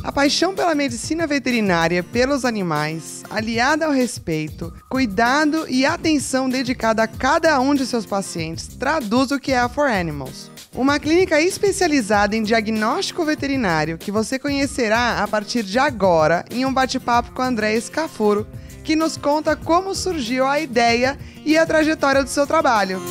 A paixão pela medicina veterinária pelos animais, aliada ao respeito, cuidado e atenção dedicada a cada um de seus pacientes, traduz o que é a 4Animals. Uma clínica especializada em diagnóstico veterinário que você conhecerá a partir de agora em um bate-papo com Andréa Scafuro, que nos conta como surgiu a ideia e a trajetória do seu trabalho.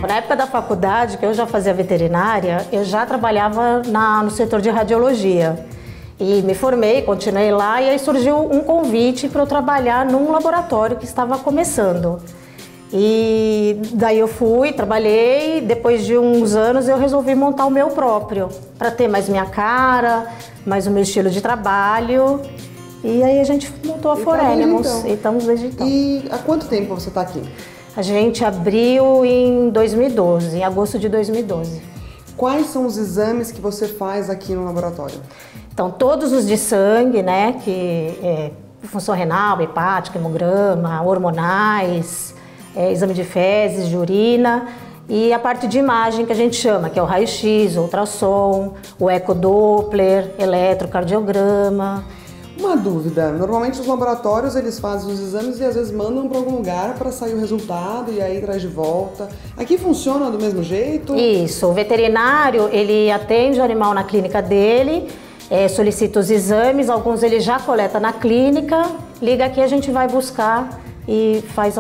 Na época da faculdade, que eu já fazia veterinária, eu já trabalhava no setor de radiologia. E me formei, continuei lá, e aí surgiu um convite para eu trabalhar num laboratório que estava começando. E daí eu fui, trabalhei, depois de uns anos eu resolvi montar o meu próprio, para ter mais minha cara, mais o meu estilo de trabalho. E aí a gente montou a 4Animals, e estamos desde então. E há quanto tempo você está aqui? A gente abriu em 2012, em agosto de 2012. Quais são os exames que você faz aqui no laboratório? Então, todos os de sangue, né, que função renal, hepática, hemograma, hormonais, exame de fezes, de urina, e a parte de imagem que a gente chama, que é o raio-x, o ultrassom, o ecodoppler, eletrocardiograma. Uma dúvida, normalmente os laboratórios eles fazem os exames e às vezes mandam para algum lugar para sair o resultado e aí traz de volta. Aqui funciona do mesmo jeito? Isso, o veterinário ele atende o animal na clínica dele, solicita os exames, alguns ele já coleta na clínica, liga aqui, a gente vai buscar e faz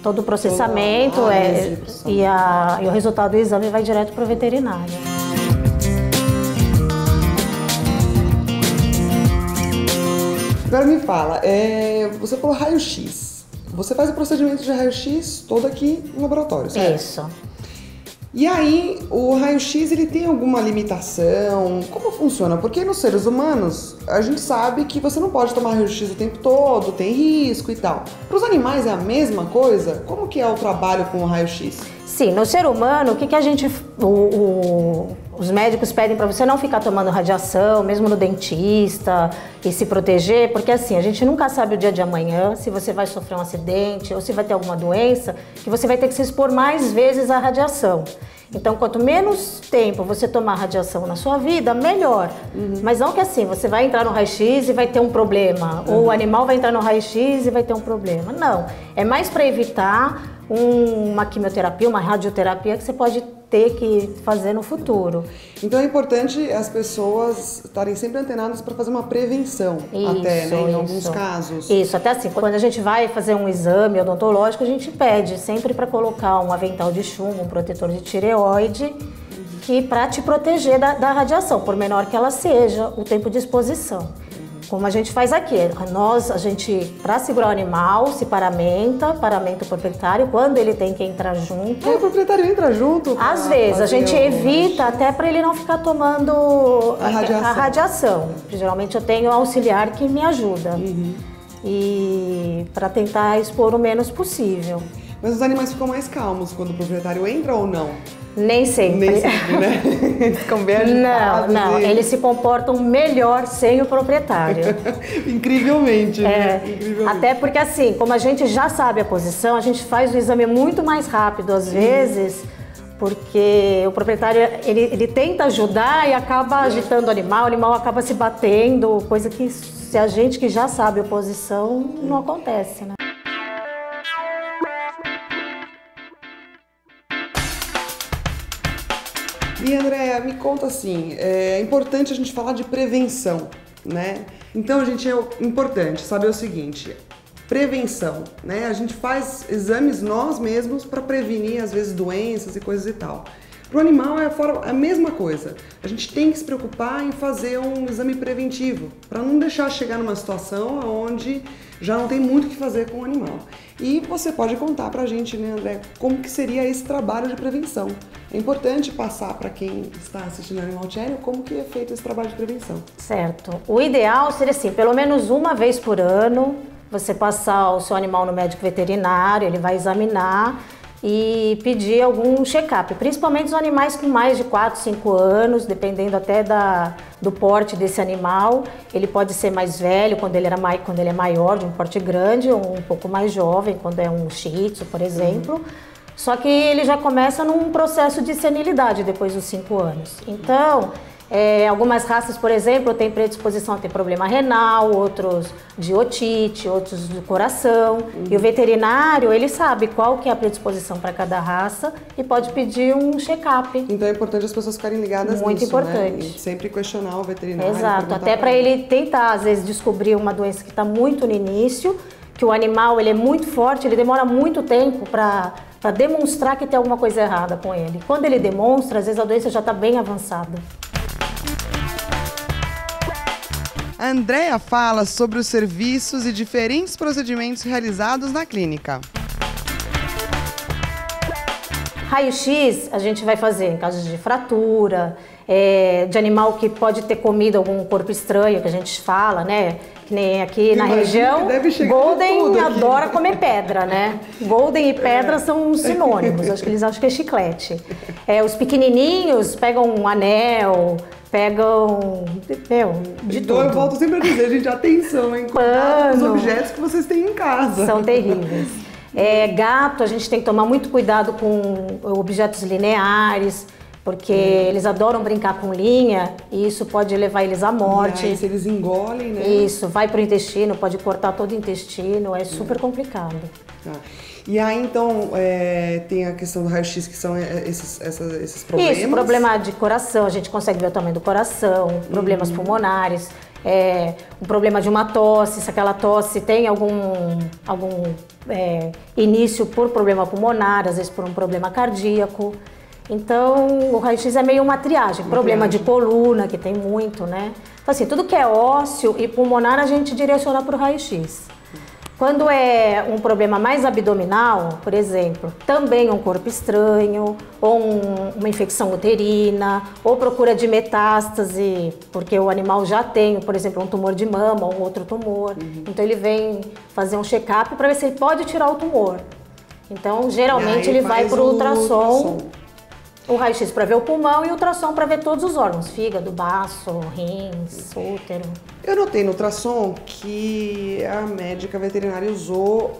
todo o processamento e o resultado do exame vai direto para o veterinário. Agora me fala, você falou raio-x. Você faz o procedimento de raio-x todo aqui no laboratório, certo? Isso. E aí, o raio-x ele tem alguma limitação? Como funciona? Porque nos seres humanos, a gente sabe que você não pode tomar raio-x o tempo todo, tem risco e tal. Para os animais é a mesma coisa? Como que é o trabalho com o raio-x? Sim, no ser humano, o que a gente... os médicos pedem para você não ficar tomando radiação, mesmo no dentista, e se proteger, porque assim, a gente nunca sabe o dia de amanhã, se você vai sofrer um acidente ou se vai ter alguma doença, que você vai ter que se expor mais vezes à radiação. Então, quanto menos tempo você tomar radiação na sua vida, melhor. Mas não que assim, você vai entrar no raio-x e vai ter um problema, ou o animal vai entrar no raio-x e vai ter um problema. Não, é mais para evitar uma quimioterapia, uma radioterapia que você pode ter que fazer no futuro. Então é importante as pessoas estarem sempre antenadas para fazer uma prevenção, em alguns casos. Isso, até assim, quando a gente vai fazer um exame odontológico, a gente pede sempre para colocar um avental de chumbo, um protetor de tireoide, que para te proteger da radiação, por menor que ela seja, o tempo de exposição. Como a gente faz aqui, a gente, para segurar o animal, se paramenta o proprietário, quando ele tem que entrar junto. O proprietário entra junto? Às vezes, a gente evita até para ele não ficar tomando a radiação. Geralmente eu tenho auxiliar que me ajuda. E para tentar expor o menos possível. Mas os animais ficam mais calmos quando o proprietário entra ou não? Nem sempre. Nem sempre, né? Eles ficam bem agitados. Não, eles se comportam melhor sem o proprietário. Incrivelmente, né? Incrivelmente. Até porque assim, como a gente já sabe a posição, a gente faz o exame muito mais rápido às vezes, porque o proprietário ele tenta ajudar e acaba agitando o animal acaba se batendo, coisa que se a gente que já sabe a posição, não acontece, né? E Andréa, me conta assim, é importante a gente falar de prevenção, né? Então, gente, é importante saber o seguinte, prevenção, né? A gente faz exames nós mesmos para prevenir, às vezes, doenças e coisas e tal. Para o animal é a mesma coisa. A gente tem que se preocupar em fazer um exame preventivo, para não deixar chegar numa situação onde já não tem muito o que fazer com o animal. E você pode contar pra gente, né, André, como que seria esse trabalho de prevenção. É importante passar para quem está assistindo Animal Channel como que é feito esse trabalho de prevenção. Certo. O ideal seria assim, pelo menos uma vez por ano, você passar o seu animal no médico veterinário, ele vai examinar e pedir algum check-up, principalmente os animais com mais de 4, 5 anos, dependendo até do porte desse animal. Ele pode ser mais velho quando ele é maior, de um porte grande, ou um pouco mais jovem, quando é um shih tzu, por exemplo. Só que ele já começa num processo de senilidade depois dos 5 anos. Então, Algumas raças, por exemplo, têm predisposição a ter problema renal, outros de otite, outros do coração. E o veterinário, ele sabe qual que é a predisposição para cada raça e pode pedir um check-up. Então é importante as pessoas ficarem ligadas Muito nisso, importante. né? E sempre questionar o veterinário. Exato, até para ele tentar, às vezes, descobrir uma doença que está muito no início, que o animal ele é muito forte, ele demora muito tempo para demonstrar que tem alguma coisa errada com ele. Quando ele demonstra, às vezes a doença já está bem avançada. A Andréa fala sobre os serviços e diferentes procedimentos realizados na clínica. Raio-X a gente vai fazer em casos de fratura, de animal que pode ter comido algum corpo estranho, que a gente fala, né? Que nem aqui na região, Golden adora comer pedra, né? Golden e pedra são sinônimos, acho que eles acham que é chiclete. Os pequenininhos pegam um anel, pegam de tudo. Eu volto sempre a dizer, gente, atenção, hein? Cuidado com os objetos que vocês têm em casa. São terríveis. Gato, a gente tem que tomar muito cuidado com objetos lineares, porque eles adoram brincar com linha e isso pode levar eles à morte. E aí, se eles engolem, né? Isso, vai para o intestino, pode cortar todo o intestino, é super complicado. E aí, então, tem a questão do raio-x, que são esses problemas? Isso, problema de coração, a gente consegue ver o tamanho do coração, problemas pulmonares, um problema de uma tosse, se aquela tosse tem algum início por problema pulmonar, às vezes por um problema cardíaco. Então, o raio-x é meio uma triagem. Problema de coluna, que tem muito, né? Então, assim, tudo que é ósseo e pulmonar, a gente direciona para o raio-x. Quando é um problema mais abdominal, por exemplo, também um corpo estranho, ou uma infecção uterina, ou procura de metástase, porque o animal já tem, por exemplo, um tumor de mama ou outro tumor. Então, ele vem fazer um check-up para ver se ele pode tirar o tumor. Então, geralmente, ele vai para o ultrassom. O raio-x para ver o pulmão e o ultrassom para ver todos os órgãos, fígado, baço, rins, útero. Eu notei no ultrassom que a médica veterinária usou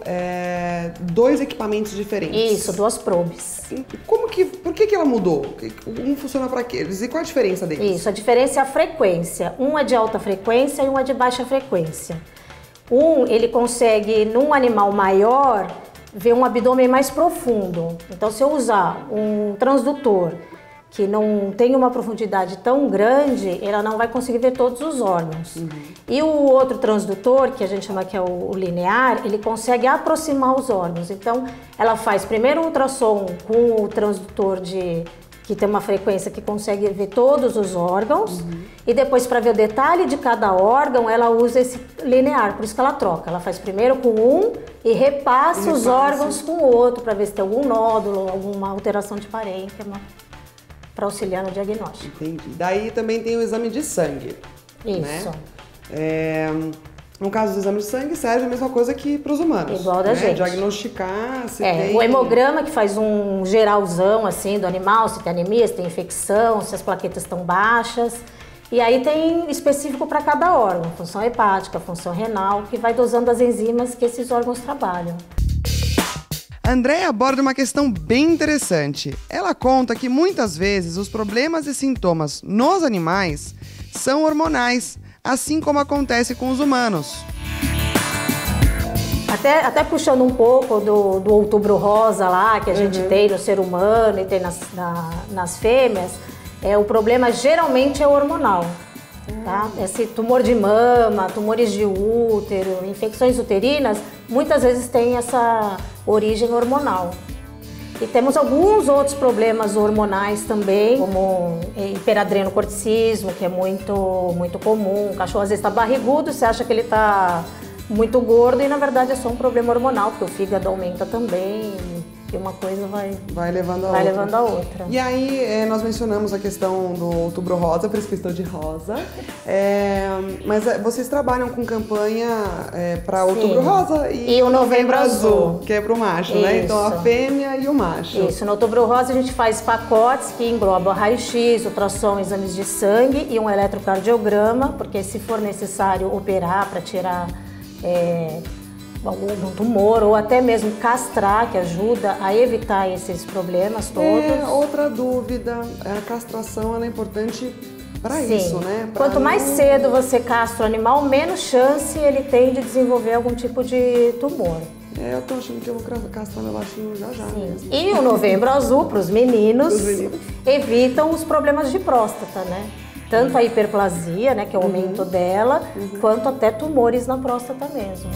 2 equipamentos diferentes. Isso, 2 probes. Por que ela mudou? Um funciona para quê? E qual a diferença deles? Isso, a diferença é a frequência. Um é de alta frequência e um é de baixa frequência. Ele consegue, num animal maior, ver um abdômen mais profundo. Então, se eu usar um transdutor que não tem uma profundidade tão grande, ela não vai conseguir ver todos os órgãos. E o outro transdutor, que a gente chama que é o linear, ele consegue aproximar os órgãos. Então, ela faz primeiro um ultrassom com o transdutor que tem uma frequência que consegue ver todos os órgãos, e depois, para ver o detalhe de cada órgão, ela usa esse linear, por isso que ela troca. Ela faz primeiro com um e repassa os órgãos com o outro, para ver se tem algum nódulo, alguma alteração de parênquima, para auxiliar no diagnóstico. Entendi. Daí também tem o exame de sangue. Isso. Né? No caso do exame de sangue, serve a mesma coisa que para os humanos. Igual da gente. Diagnosticar se tem... O hemograma, que faz um geralzão assim do animal, se tem anemia, se tem infecção, se as plaquetas estão baixas. E aí tem específico para cada órgão, função hepática, função renal, que vai dosando as enzimas que esses órgãos trabalham. A Andréa aborda uma questão bem interessante. Ela conta que muitas vezes os problemas e sintomas nos animais são hormonais, assim como acontece com os humanos. Até puxando um pouco do outubro rosa lá, que a gente tem no ser humano e tem nas fêmeas, o problema geralmente é hormonal. Tá? Esse tumor de mama, tumores de útero, infecções uterinas, muitas vezes tem essa origem hormonal. E temos alguns outros problemas hormonais também, como hiperadrenocorticismo, que é muito comum. O cachorro às vezes está barrigudo, você acha que ele está muito gordo e na verdade é só um problema hormonal, porque o fígado aumenta também e uma coisa vai levando a outra. E aí nós mencionamos a questão do outubro rosa, por isso que eu estou de rosa, mas vocês trabalham com campanha para outubro rosa e o novembro azul, que é para o macho, né? Então a fêmea e o macho. Isso, no outubro rosa a gente faz pacotes que englobam raio-x, ultrassom, exames de sangue e um eletrocardiograma, porque se for necessário operar para tirar algum tumor ou até mesmo castrar, que ajuda a evitar esses problemas todos. Outra dúvida, a castração ela é importante para isso, né? Pra Quanto mais cedo você castra o animal, menos chance ele tem de desenvolver algum tipo de tumor. Eu tô achando que eu vou castrar meu baixinho já mesmo. E o Novembro Azul, para os meninos, evitam os problemas de próstata, né? Tanto a hiperplasia, né, que é o aumento dela, quanto até tumores na próstata mesmo.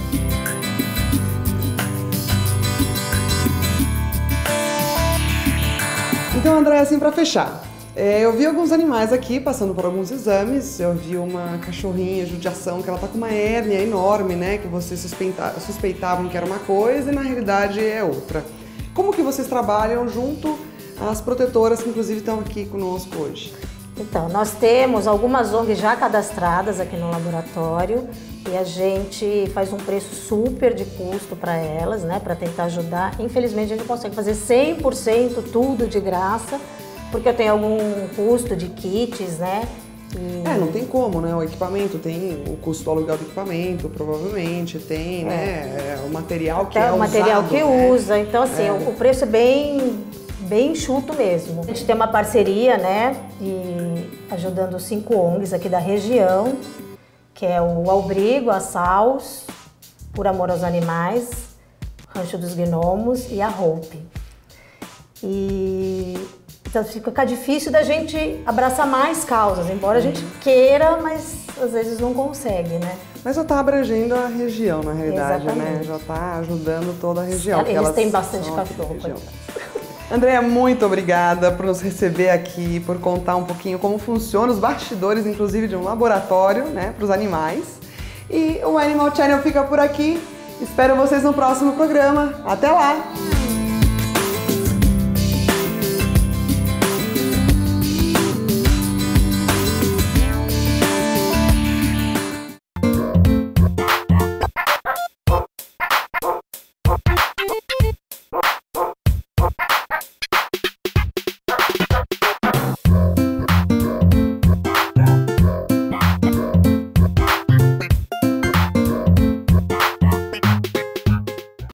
Então, André, assim, para fechar, eu vi alguns animais aqui passando por alguns exames. Eu vi uma cachorrinha judiação que ela tá com uma hérnia enorme, né? Que vocês suspeitavam que era uma coisa e na realidade é outra. Como que vocês trabalham junto às protetoras que inclusive estão aqui conosco hoje? Então, nós temos algumas ONGs já cadastradas aqui no laboratório e a gente faz um preço super de custo para elas, né? Para tentar ajudar. Infelizmente, a gente não consegue fazer 100% tudo de graça, porque eu tenho algum custo de kits, né? Não tem como, né? O equipamento tem o custo do aluguel do equipamento, provavelmente, tem, né? O material que é o material usado, que né? usa. Então, assim, o preço é bem enxuto mesmo. A gente tem uma parceria, né? Ajudando 5 ONGs aqui da região, que é o Albrigo, a Saus, Por Amor aos Animais, Rancho dos Gnomos e a Hope. Então fica difícil da gente abraçar mais causas, embora a gente queira, mas às vezes não consegue, né? Mas já está abrangendo a região, na realidade, Exatamente. né? Já está ajudando toda a região. Eles têm bastante cachorro. Andréa, muito obrigada por nos receber aqui, por contar um pouquinho como funciona os bastidores, inclusive de um laboratório, né, para os animais. E o Animal Channel fica por aqui. Espero vocês no próximo programa. Até lá!